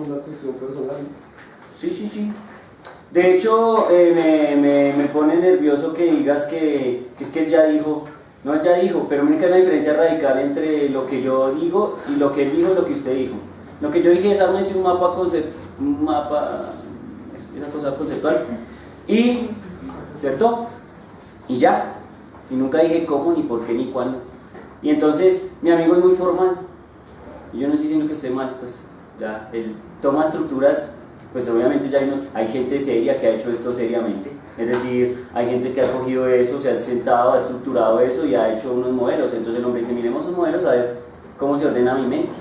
una cuestión personal. Sí. De hecho, me pone nervioso que digas que es que él ya dijo. No, él ya dijo, pero mira que hay una diferencia radical entre lo que yo digo y lo que él dijo y lo que usted dijo. Lo que yo dije es esa cosa conceptual. Y, ¿cierto? Y ya. Y nunca dije cómo, ni por qué, ni cuándo. Y entonces, mi amigo es muy formal. Y yo no estoy diciendo que esté mal, pues ya, él toma estructuras, pues obviamente ya hay gente seria que ha hecho esto seriamente. Es decir, hay gente que ha cogido eso, se ha sentado, ha estructurado eso y ha hecho unos modelos. Entonces el hombre dice, miremos los modelos a ver cómo se ordena mi mente.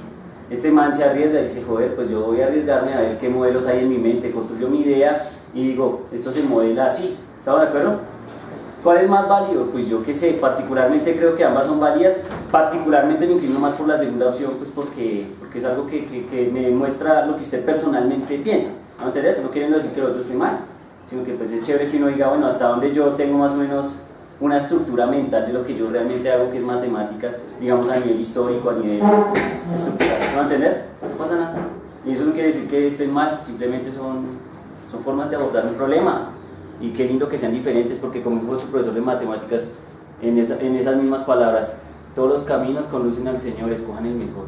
Este man se arriesga y dice, joder, pues yo voy a arriesgarme a ver qué modelos hay en mi mente. Construyo mi idea y digo, esto se modela así. ¿Estamos de acuerdo? ¿Cuál es más válido? Pues yo qué sé, particularmente creo que ambas son válidas. Particularmente me inclino más por la segunda opción, pues porque es algo que me muestra lo que usted personalmente piensa. ¿No entender? No quieren decir que el otro esté mal, sino que pues es chévere que uno diga, bueno, hasta donde yo tengo más o menos una estructura mental de lo que yo realmente hago, que es matemáticas, digamos a nivel histórico, a nivel estructural. ¿No entender? No pasa nada. Y eso no quiere decir que estén mal, simplemente son formas de abordar un problema. Y qué lindo que sean diferentes, porque como dijo su profesor de matemáticas, en esas mismas palabras, todos los caminos conducen al Señor, escojan el mejor.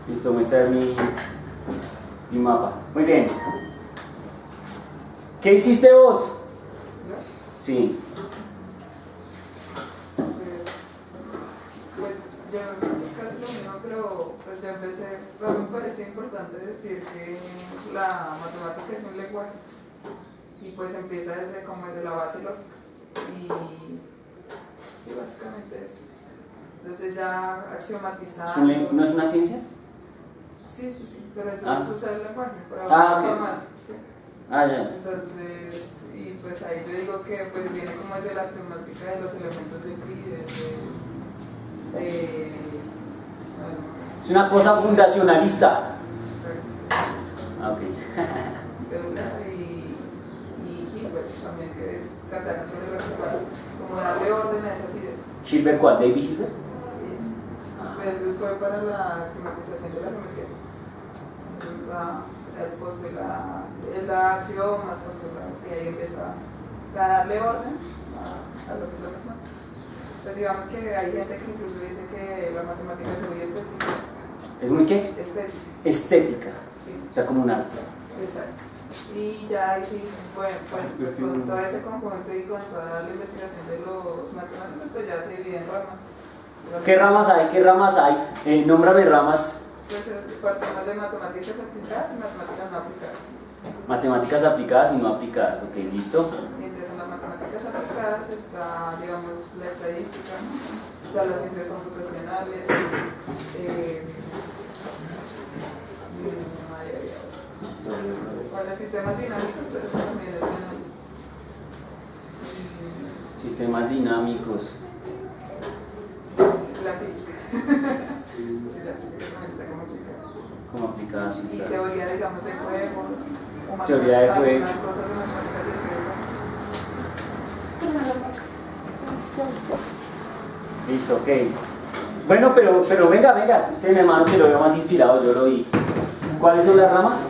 Listo, muestra mi mapa. Muy bien. ¿Qué hiciste vos? Sí. Pues yo hice casi lo mismo, pero pues yo empecé, a mí me parecía importante decir que la matemática es un lenguaje. Y pues empieza desde la base lógica y sí, básicamente eso. Entonces ya axiomatizar. ¿No es una ciencia? Sí, pero entonces usa el lenguaje para hablar formal. ¿Sí? Ya. Entonces, y pues ahí yo digo que pues viene como desde la axiomática de los elementos de Euclides, es una cosa fundacionalista. Ok. También que es tratar sobre la axiomática, como darle orden a esas ideas. ¿Hilbert cuál? ¿David Hilbert? Pues fue para la axiomatización de la geometría. Él da axiomas, postulados, y ahí empieza a darle orden a lo que es la matemática. Pues digamos que hay gente que incluso dice que la matemática es muy estética. ¿Es muy qué? Estética. Estética. Sí. O sea, como un arte. Exacto. Y ya ahí sí, bueno, con todo ese conjunto y con toda la investigación de los matemáticos, pues ya se divide en ramas. ¿Qué ramas hay? Nómbrame ramas. Pues partimos de matemáticas aplicadas y matemáticas no aplicadas. Matemáticas aplicadas y no aplicadas, ok, listo. Y entonces en las matemáticas aplicadas está, digamos, la estadística, están las ciencias computacionales, los sistemas dinámicos, pero eso también es análisis. Sistemas dinámicos. La física. Sí, la física también está como aplicada. Como aplicada, sí, Y claro. teoría, digamos, de juegos. O Teoría de juegos. algunas cosas de matemáticas discretas. Listo, ok. Bueno, pero venga, usted mi hermano que lo veo más inspirado, yo lo vi. ¿Cuáles son las ramas?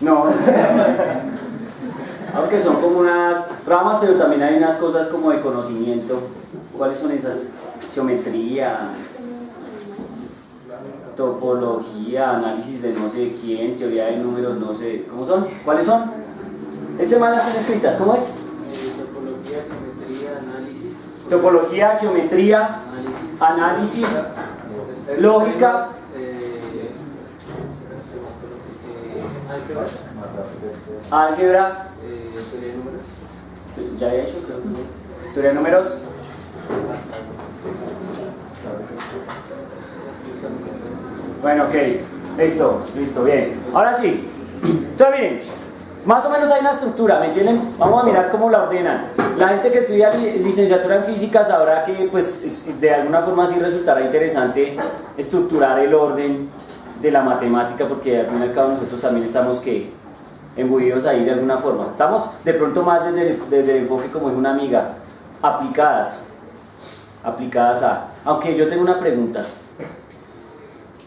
No. Aunque son como unas ramas, pero también hay unas cosas como de conocimiento. ¿Cuáles son esas? Geometría, topología, análisis de no sé quién, teoría de números, no sé. ¿Cómo son? ¿Cuáles son? Este mal las tiene escritas, ¿cómo es? Topología, geometría, análisis. Topología, geometría, análisis, lógica. Álgebra. Teoría de números. Ya he hecho, creo que. Teoría de números. Bueno, ok. Listo, bien. Ahora sí. Entonces miren, más o menos hay una estructura, ¿me entienden? Vamos a mirar cómo la ordenan. La gente que estudia licenciatura en física sabrá que pues de alguna forma sí resultará interesante estructurar el orden de la matemática, porque al fin y al cabo nosotros también estamos embuidos ahí de alguna forma. Estamos de pronto más desde el enfoque, como dijo una amiga, aplicadas a. Aunque yo tengo una pregunta.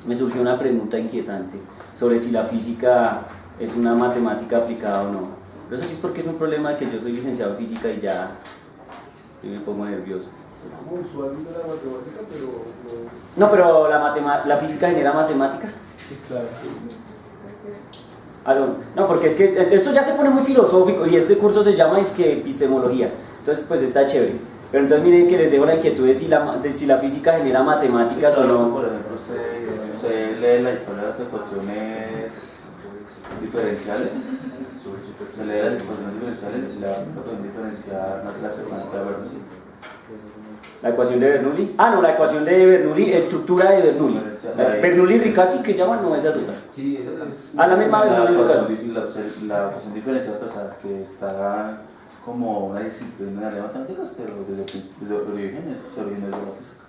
me surgió una pregunta inquietante sobre si la física es una matemática aplicada o no. Pero eso sí es porque es un problema de que yo soy licenciado en física y ya me pongo nervioso. Como usuario de la matemática, pero No, pero la física genera matemática. sí, claro. No, porque es que eso ya se pone muy filosófico y este curso se llama epistemología, entonces pues está chévere. Pero entonces miren que les dejo la inquietud de si la física genera matemáticas o no. Por ejemplo, se lee la historia de las ecuaciones diferenciales, se lee las ecuaciones diferenciales y la ecuación diferencial no es la frecuencia de Bernoulli. La ecuación de Bernoulli. Ah, no, la ecuación de Bernoulli, estructura de Bernoulli. Bernoulli-Riccati, ¿qué llaman? No, esa es otra. Sí, La misma Bernoulli-Riccati. La ecuación diferencial, pues, que está como una disciplina de matemáticas, pero desde origen se originó de la física.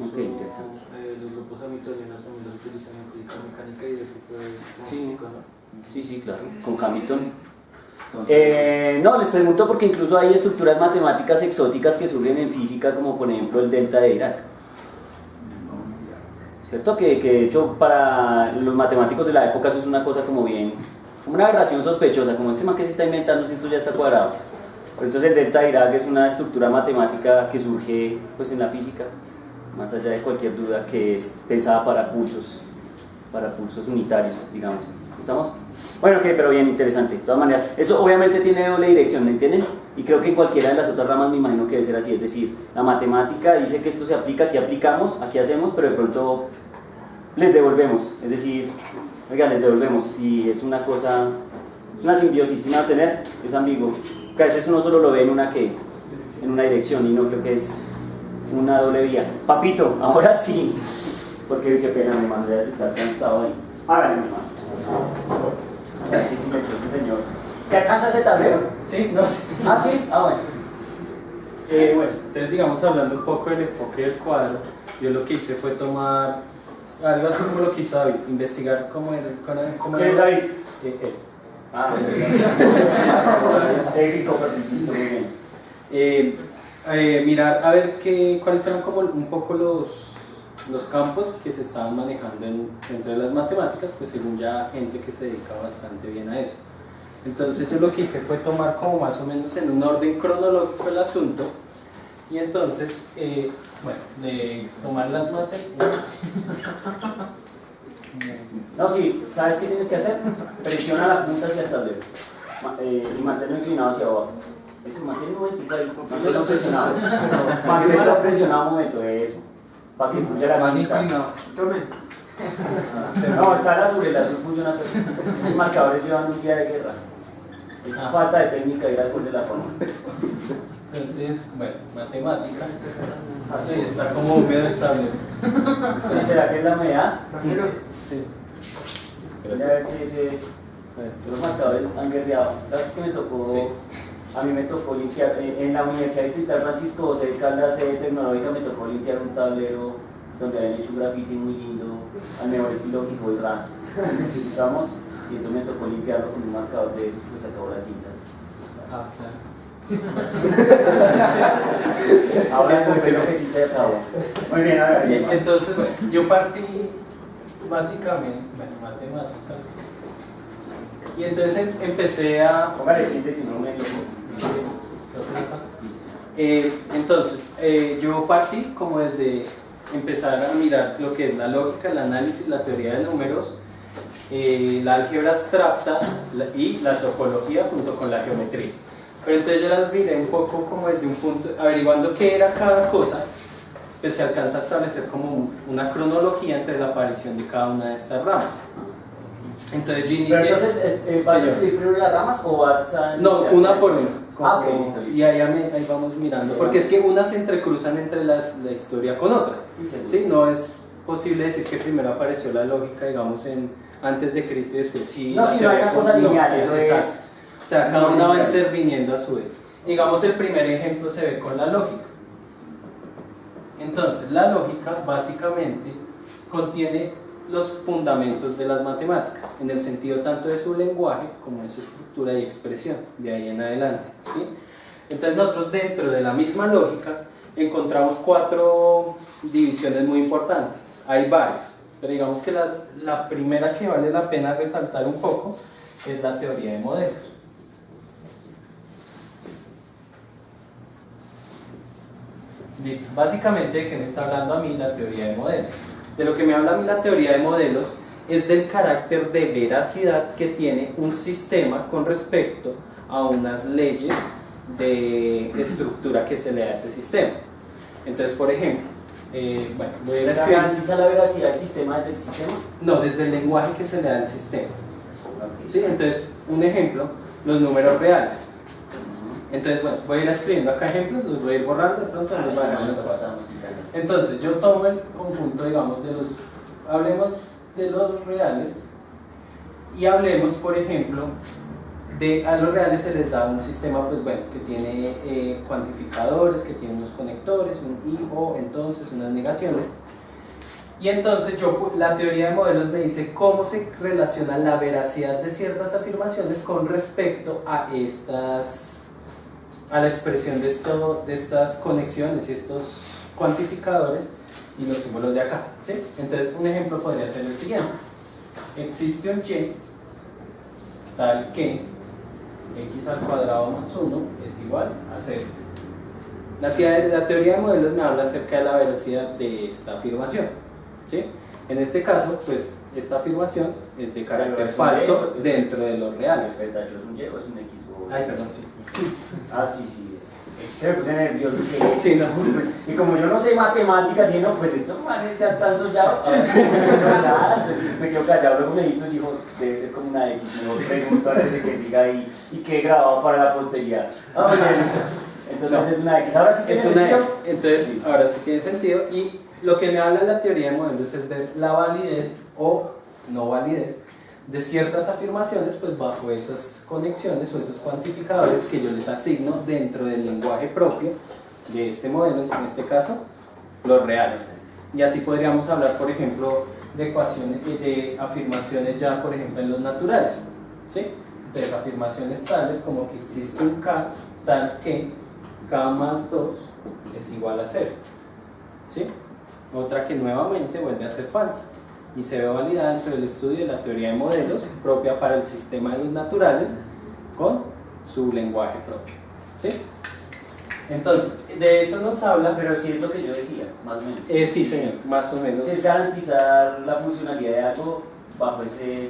Ok, interesante. Los grupos hamiltonianos también lo utilizan en física mecánica y eso fue Sí. físico, ¿no? Sí, claro, con Hamilton. No, les pregunto porque incluso hay estructuras matemáticas exóticas que surgen en física, como por ejemplo el delta de Dirac. ¿Cierto? Que de hecho para los matemáticos de la época eso es una cosa como bien, como una aberración sospechosa, como este man que se está inventando si esto ya está cuadrado. Pero entonces el delta de Dirac es una estructura matemática que surge pues en la física, más allá de cualquier duda, que es pensada para pulsos unitarios, digamos. ¿Estamos? Bueno, ok, pero bien interesante. De todas maneras, eso obviamente tiene doble dirección, ¿me entienden? Y creo que en cualquiera de las otras ramas me imagino que debe ser así, es decir, la matemática dice que esto se aplica, aquí aplicamos, aquí hacemos, pero de pronto les devolvemos, es decir, oiga, les devolvemos, y es una cosa, una simbiosis, sin nada tener, es ambiguo, que a veces uno solo lo ve en una dirección y no creo que es una doble vía. Papito, ahora sí, porque qué pena, mi hermano, ya está cansado ahí. Háganle, mi hermano. Aquí sí metió este señor. ¿Se alcanza ese tablero? Sí, no, sí. Ah, sí, bueno. Bueno, entonces digamos hablando un poco del enfoque del cuadro, yo lo que hice fue tomar algo así como lo que hizo David, investigar cómo ¿Quién es David? Él. Ah, técnico, perfectista, muy bien. Mirar a ver cuáles eran como un poco los campos que se estaban manejando dentro de las matemáticas, pues según ya gente que se dedica bastante bien a eso. Entonces yo lo que hice fue tomar como más o menos en un orden cronológico el asunto y entonces, tomar las matemáticas. No, sí, ¿sabes qué tienes que hacer? Presiona la punta hacia el tablero y manténlo inclinado hacia abajo. Eso, manténlo un momentito ahí, manténlo presionado. Manténlo presionado un momento, eso. Para que fluya la tinta. No, está el azul funciona. Los marcadores llevan un día de guerra. Es falta de técnica ir al gol de la forma. Entonces, matemática. Ahí está como húmedo el tablero. Sí, ¿será que es la humedad? Sí. A ver si ese es. Los marcadores han guerreado. La vez que me tocó, sí. A mí me tocó limpiar, en la Universidad Distrital Francisco José de Caldas, sede tecnológica, me tocó limpiar un tablero donde habían hecho un graffiti muy lindo, al mejor estilo Gijo y Ra. ¿Estamos? Y entonces me tocó limpiarlo con un marcador de esos, pues se acabó la tinta. Ah, claro. Ahora creo que sí se acabó. Muy bien, a ver. Bien. Entonces, yo partí básicamente, matemáticas. Y entonces empecé a... Póngale tinta y si no me entonces, yo partí como desde empezar a mirar lo que es la lógica, el análisis, la teoría de números, la álgebra abstracta y la topología junto con la geometría. Pero entonces yo las miré un poco como desde un punto, averiguando qué era cada cosa, pues se alcanza a establecer como una cronología entre la aparición de cada una de estas ramas. Entonces yo inicié... Pero entonces, ¿vas a escribir primero las ramas o vas a...? No, una por una. Ok, listo. Y ahí vamos mirando, porque es que unas se entrecruzan entre la historia con otras. Sí, no es posible decir que primero apareció la lógica, digamos, antes de Cristo y después sí. No, si no hay una cosa lineal, eso es... O sea, cada una va interviniendo a su vez. Digamos, el primer ejemplo se ve con la lógica. Entonces, la lógica básicamente contiene los fundamentos de las matemáticas, en el sentido tanto de su lenguaje como de su estructura y expresión, de ahí en adelante, ¿sí? Entonces nosotros dentro de la misma lógica encontramos 4 divisiones muy importantes, hay varias, pero digamos que la primera que vale la pena resaltar un poco es la teoría de modelos. Listo, básicamente de qué me está hablando a mí la teoría de modelos. De lo que me habla a mí la teoría de modelos es del carácter de veracidad que tiene un sistema con respecto a unas leyes de estructura que se le da a ese sistema. Entonces, por ejemplo, bueno, voy a ir a escribir. ¿Garantiza la veracidad del sistema desde el sistema? No, desde el lenguaje que se le da al sistema. Okay. ¿Sí? Entonces, un ejemplo, los números reales. Entonces, bueno, voy a ir escribiendo acá ejemplos, los voy a ir borrando, de pronto los voy a dejar. Entonces, yo tomo el conjunto, digamos, hablemos de los reales y hablemos, por ejemplo, a los reales se les da un sistema, pues bueno, que tiene cuantificadores, que tiene unos conectores, un y, o, entonces, unas negaciones. Y entonces la teoría de modelos me dice cómo se relaciona la veracidad de ciertas afirmaciones con respecto a la expresión de estas conexiones y estos cuantificadores y los símbolos de acá, ¿sí? Entonces un ejemplo podría ser el siguiente: existe un y tal que x al cuadrado más 1 es igual a 0. La teoría de modelos me habla acerca de la veracidad de esta afirmación, ¿sí? En este caso, pues esta afirmación es de carácter falso dentro de los reales. ¿Es un y o es un x? Ay, perdón, sí. Ah, sí, sí. Se me puse nervioso. Sí, no. Pues, y como yo no sé matemáticas, y no, pues estos manes ya están sollados. Nada, pues me quedo callado. Luego me dijo, debe ser como una X. Me pregunto antes de que siga ahí y que he grabado para la posteridad. Ah, bueno, entonces no, es una X. Ahora sí que es una X. Entonces, sí, ahora sí tiene sentido. Y lo que me habla la teoría de modelos es ver la validez o no validez de ciertas afirmaciones, pues bajo esas conexiones o esos cuantificadores que yo les asigno dentro del lenguaje propio de este modelo, en este caso los reales. Y así podríamos hablar, por ejemplo, de ecuaciones, de afirmaciones ya, por ejemplo, en los naturales, ¿sí? Entonces, afirmaciones tales como que existe un k tal que k más 2 es igual a 0, ¿sí? Otra que nuevamente vuelve a ser falsa y se ve validada dentro del estudio de la teoría de modelos propia para el sistema de los naturales con su lenguaje propio, ¿sí? Entonces, de eso nos habla. Pero sí es lo que yo decía, más o menos. Sí, señor, más o menos. Sí, es garantizar la funcionalidad de algo bajo ese...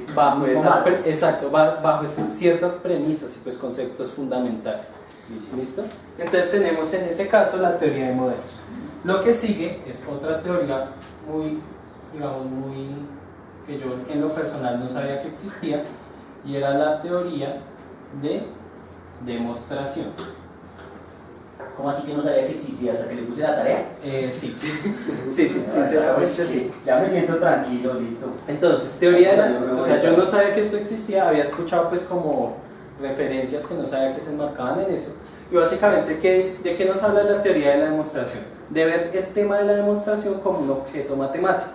Exacto, bajo ciertas premisas y pues conceptos fundamentales. Sí, sí. ¿Listo? Entonces tenemos en ese caso la teoría de modelos. Lo que sigue es otra teoría que yo en lo personal no sabía que existía, y era la teoría de demostración. ¿Cómo así que no sabía que existía hasta que le puse la tarea? Sí, sinceramente sí. Ya me siento tranquilo, listo. Entonces, teoría yo no sabía que esto existía, había escuchado pues como referencias que no sabía que se enmarcaban en eso. Y básicamente, ¿de qué nos habla la teoría de la demostración? De ver el tema de la demostración como un objeto matemático.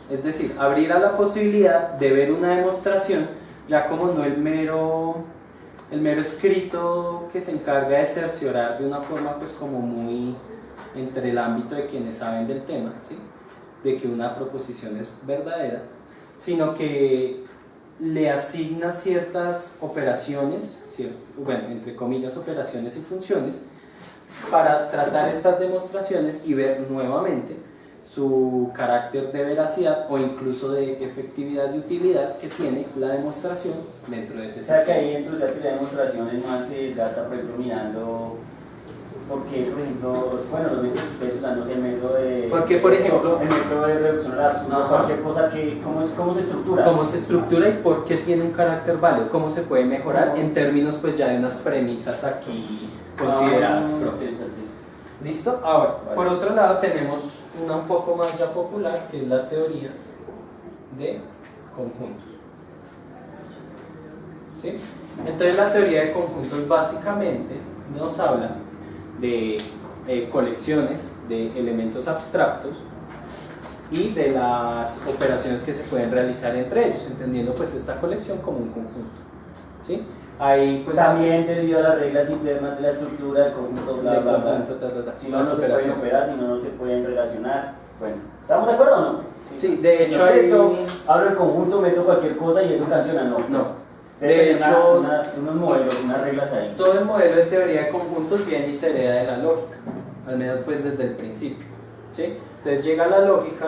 Es decir, abrir a la posibilidad de ver una demostración ya como no el mero escrito que se encarga de cerciorar de una forma pues como muy entre el ámbito de quienes saben del tema, ¿sí? De que una proposición es verdadera, sino que le asigna ciertas operaciones, entre comillas operaciones y funciones, para tratar estas demostraciones y ver nuevamente su carácter de veracidad o incluso de efectividad y utilidad que tiene la demostración dentro de ese sistema. O sea que ahí dentro de esa teoría de demostración el man se desgasta, por ejemplo, mirando porque, por ejemplo, bueno, los métodos que ustedes usan, no sé, el método de... Porque, por ejemplo... El método de reducción al absurdo, cualquier cosa que... ¿Cómo se estructura? ¿Cómo se estructura y por qué tiene un carácter válido? ¿Cómo se puede mejorar en términos pues ya de unas premisas aquí consideradas propias? ¿Listo? Ahora, vale. Por otro lado tenemos una un poco más ya popular, que es la teoría de conjuntos. ¿Sí? Entonces la teoría de conjuntos básicamente nos habla de colecciones de elementos abstractos y de las operaciones que se pueden realizar entre ellos, entendiendo pues esta colección como un conjunto, ¿sí? Ahí, pues, también debido a las reglas internas de la estructura del conjunto, bla, bla, bla. Ta. Si no, no se pueden operar, si no, no se pueden relacionar. Bueno, ¿estamos de acuerdo o no? Sí, de hecho No, hay... abro el conjunto, meto cualquier cosa y eso canciona, no. No. Pues, De debe tener hecho, unos modelos, unas reglas ahí. todo el modelo de teoría de conjuntos viene y se hereda de la lógica, al menos pues desde el principio, ¿sí? Entonces llega la lógica,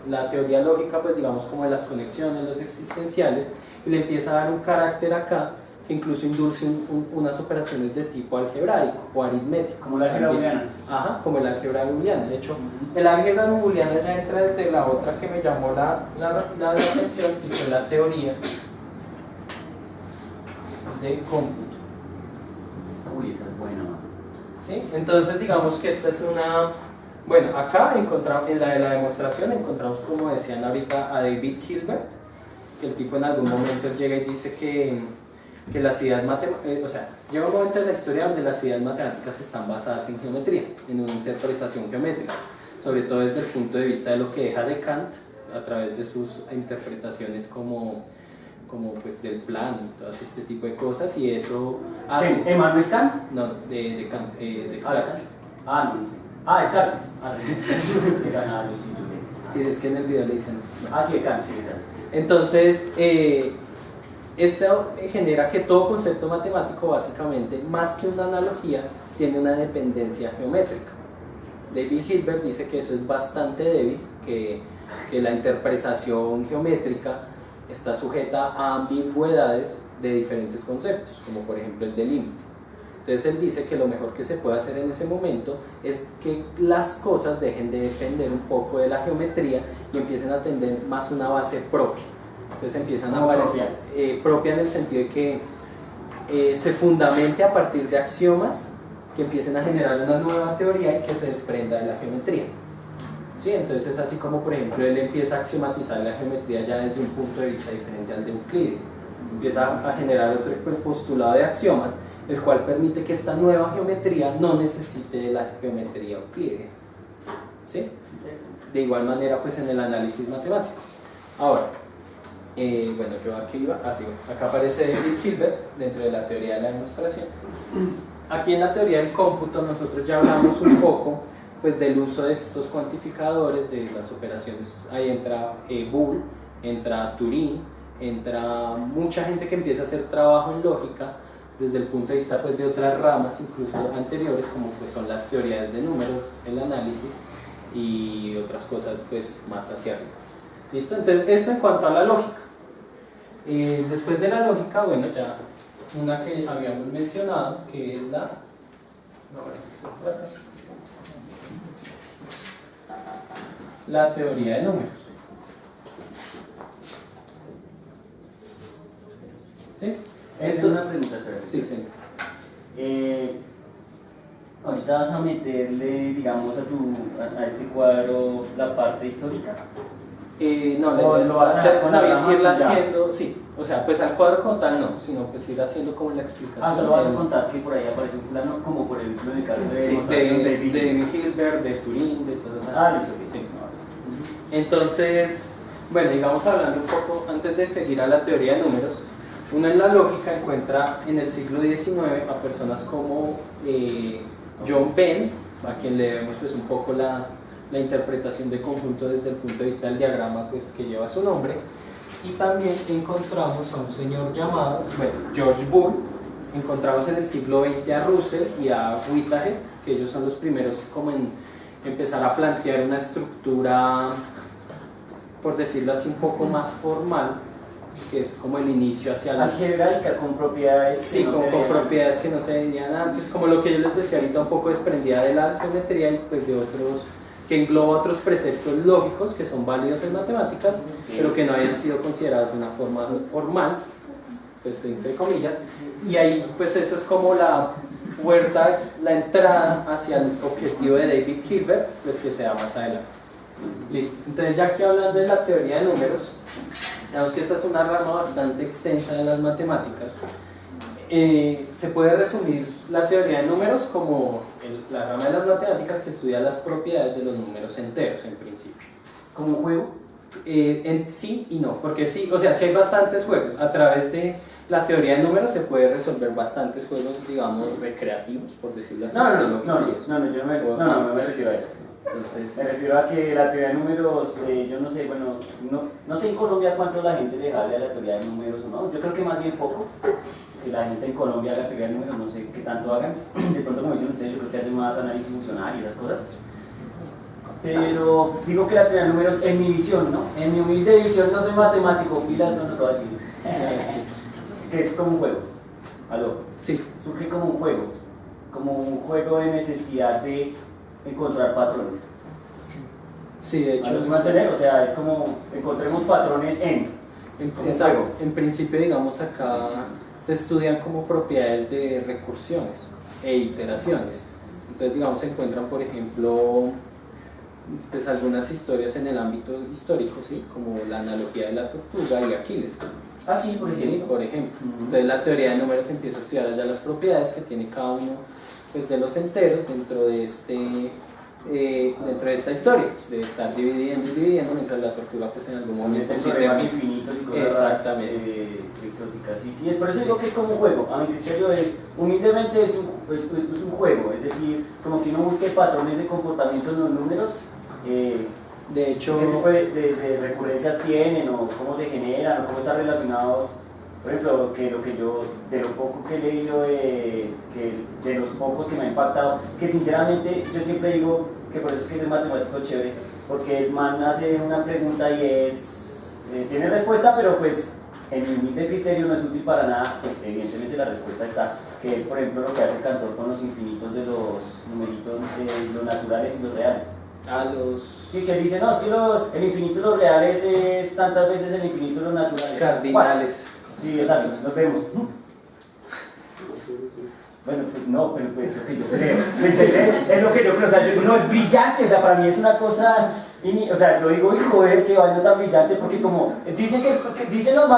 la teoría lógica, pues digamos como de las conexiones, los existenciales, y le empieza a dar un carácter acá que incluso induce unas operaciones de tipo algebraico o aritmético. Como la álgebra también. booleana. Ajá, como el álgebra booleana. De hecho, el álgebra booleana ya entra desde la otra que me llamó la atención, y fue la teoría de cómputo. Uy, esa es buena. ¿Sí? Entonces digamos que esta es una... Bueno, acá encontramos, en la de la demostración encontramos, como decían ahorita, a David Hilbert, que el tipo en algún momento llega y dice que las ideas matemáticas, o sea, llega un momento en la historia donde las ideas matemáticas están basadas en geometría, en una interpretación geométrica, sobre todo desde el punto de vista de lo que deja de Kant a través de sus interpretaciones como pues del plano y todo este tipo de cosas, y eso hace... ¿Emmanuel Kant? No, de Kant, de Descartes. No sé. Descartes. De Kant, sí, yo Sí, es que en el video le dicen eso. sí, de Kant, sí, de Kant. Entonces, esto genera que todo concepto matemático, básicamente, más que una analogía, tiene una dependencia geométrica. David Hilbert dice que eso es bastante débil, que la interpretación geométrica está sujeta a ambigüedades de diferentes conceptos, como por ejemplo el de límite. Entonces él dice que lo mejor que se puede hacer en ese momento es que las cosas dejen de depender un poco de la geometría y empiecen a tener más una base propia. Entonces empiezan a aparecer propia en el sentido de que se fundamente a partir de axiomas que empiecen a generar una nueva teoría y que se desprenda de la geometría. ¿Sí? Entonces es así como, por ejemplo, él empieza a axiomatizar la geometría ya desde un punto de vista diferente al de Euclides. Empieza a generar otro postulado de axiomas, el cual permite que esta nueva geometría no necesite de la geometría euclídea. ¿Sí? De igual manera, pues en el análisis matemático. Ahora, bueno, yo aquí iba, acá aparece David Hilbert dentro de la teoría de la demostración. Aquí en la teoría del cómputo nosotros ya hablamos un poco pues del uso de estos cuantificadores, de las operaciones. Ahí entra Boole, entra Turing, entra mucha gente que empieza a hacer trabajo en lógica desde el punto de vista pues de otras ramas incluso anteriores, como pues son las teorías de números, el análisis y otras cosas pues más hacia arriba. ¿Listo? Entonces esto en cuanto a la lógica. Después de la lógica, bueno, ya una que habíamos mencionado, que es la teoría de números. ¿Sí? Tengo una pregunta, espera. Sí, sí. Ahorita vas a meterle, digamos, a este cuadro la parte histórica. No, lo vas a hacer con la rama irla así ya. haciendo, sí, o sea, pues al cuadro como tal no, sino pues ir haciendo como la explicación. Solo vas a contar que por ahí aparece un fulano, como por ejemplo en el caso de Sí, demostración de David. David Hilbert, de Turing, de todas esas Listo, sí. sí. Entonces, bueno, digamos hablando un poco, antes de seguir a la teoría de números, uno en la lógica encuentra en el siglo XIX a personas como John Venn, a quien le debemos pues un poco la interpretación de conjunto desde el punto de vista del diagrama pues, que lleva su nombre, y también encontramos a un señor llamado, George Boole. Encontramos en el siglo XX a Russell y a Whittaker, que ellos son los primeros como en empezar a plantear una estructura, por decirlo así, un poco más formal, que es como el inicio hacia la algebraica con propiedades sí, que no con se veían propiedades que no se veían antes, como lo que yo les decía ahorita, un poco desprendida de la geometría y pues de otros, que engloba otros preceptos lógicos que son válidos en matemáticas, pero que no habían sido considerados de una forma formal, pues entre comillas, y ahí pues eso es como la puerta, la entrada hacia el objetivo de David Hilbert, pues que se da más adelante. Listo, entonces ya que hablando de la teoría de números, digamos que esta es una rama bastante extensa de las matemáticas. Se puede resumir la teoría de números como la rama de las matemáticas que estudia las propiedades de los números enteros en principio. como un juego. En sí y no, porque sí, o sea, sí hay bastantes juegos. A través de la teoría de números se puede resolver bastantes juegos, digamos, recreativos, por decirlo así. No, yo no me refiero a eso. Entonces, Me refiero a que la teoría de números, yo no sé, bueno, no sé en Colombia cuánto la gente le jale a la teoría de números o no, yo creo que más bien poco, que la gente en Colombia haga teoría de números, no sé qué tanto hagan, de pronto como dicen ustedes, yo creo que hacen más análisis funcional y esas cosas, pero digo que la teoría de números en mi visión, ¿no? En mi humilde visión, no soy matemático, pilas no lo voy a decir, que es como un juego, ¿aló? sí, Surge como un juego de necesidad de encontrar patrones. sí, de hecho. Es mantener, o sea, es como encontremos patrones Exacto. En principio, digamos, acá se estudian como propiedades de recursiones e iteraciones. Entonces, digamos, se encuentran, por ejemplo, pues algunas historias en el ámbito histórico, ¿sí? Como la analogía de la tortuga y Aquiles. Ah, sí, por ejemplo. Sí, por ejemplo. Entonces, la teoría de números empieza a estudiar allá las propiedades que tiene cada uno, pues, de los enteros dentro de esta historia, de estar dividiendo y dividiendo, mientras la tortuga pues en algún momento sí teoremas infinitos y cosas exactamente exóticas. Sí, es por eso digo que es como un juego. A mi criterio es, humildemente es un juego, es decir, como que uno busque patrones de comportamiento en los números, de hecho, qué tipo de recurrencias tienen o cómo se generan o cómo están relacionados. Por ejemplo, que yo, de lo poco que he leído, de los pocos que me ha impactado, que sinceramente yo siempre digo que por eso es que es el matemático chévere, porque el man hace una pregunta y tiene respuesta, pero pues en mi humilde criterio no es útil para nada, pues evidentemente la respuesta está, que es por ejemplo lo que hace Cantor con los infinitos de los numeritos, los naturales y los reales. Sí, que dice, no, es que el infinito de los reales es tantas veces el infinito de los naturales. Cardinales. Sí, exacto, nos vemos. Bueno, pues no, pero pues lo que yo creo, ¿me entendés? Es lo que yo creo, o sea, no es brillante, o sea, para mí es una cosa, o sea, yo digo, joder, qué vaina tan brillante, porque como, dicen los